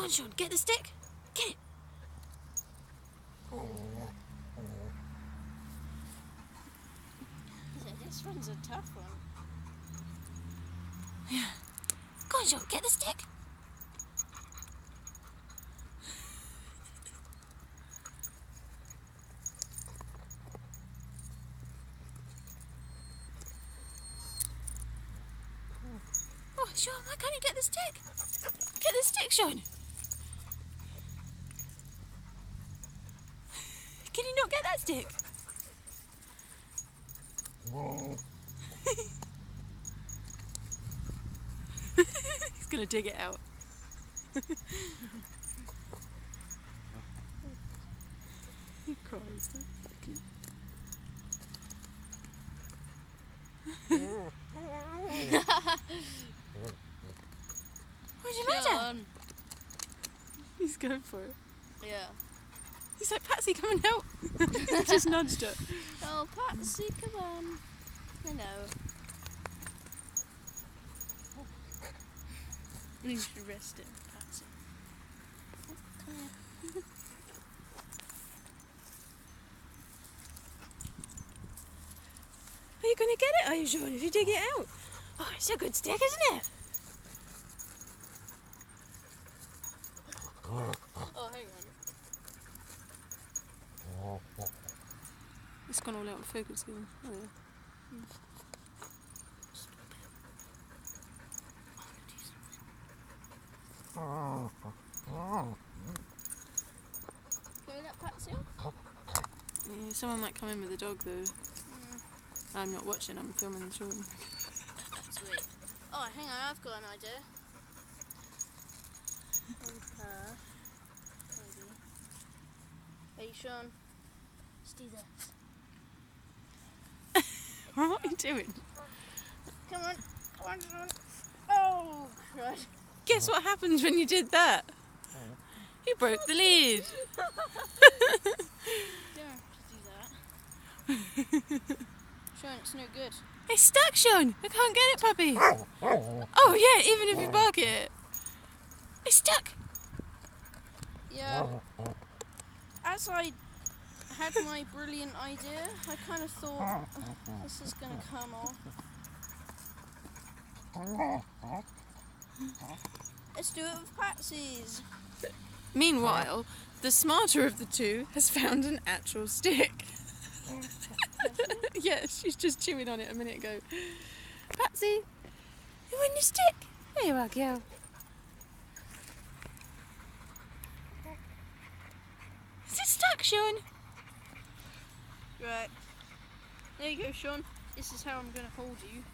on, Sean, get the stick. Get it. This one's a tough one. Yeah. Go on, Sean, get the stick. Oh, Sean, why can't you get the stick? Get the stick, Sean. Can you not get that stick? He's gonna dig it out. He cries. What's the matter? He's going for it. Yeah. He's like, Patsy, come and help. He just nudged her. Oh, Patsy, come on. I know. You should rest him, Patsy. Come here. Are you going to get it, are you, Sean, if you dig it out? Oh, it's a good stick, isn't it? Oh, hang on. It's gone all out of focus again. Oh, yeah. Can we let Patsy off? Yeah, someone might come in with a dog, though. I'm not watching, I'm filming the show. Sweet. Oh, hang on, I've got an idea. Maybe. Hey, Sean. Let's do this. What are you doing? Come on, Sean. Oh, Christ. Guess what happens when you did that? You broke the lead. Don't have to do that. Sean, it's no good. It's stuck, Sean. I can't get it, puppy. Oh, yeah, even if you bark it. It's stuck. Yeah. As I had my brilliant idea, I kind of thought, this is going to come off. Let's do it with Patsy's. Meanwhile, the smarter of the two has found an actual stick. Yeah, she's just chewing on it a minute ago. Patsy, you want your stick? There you are, girl. Is it stuck, Sean? Right. There you go, Sean. This is how I'm going to hold you.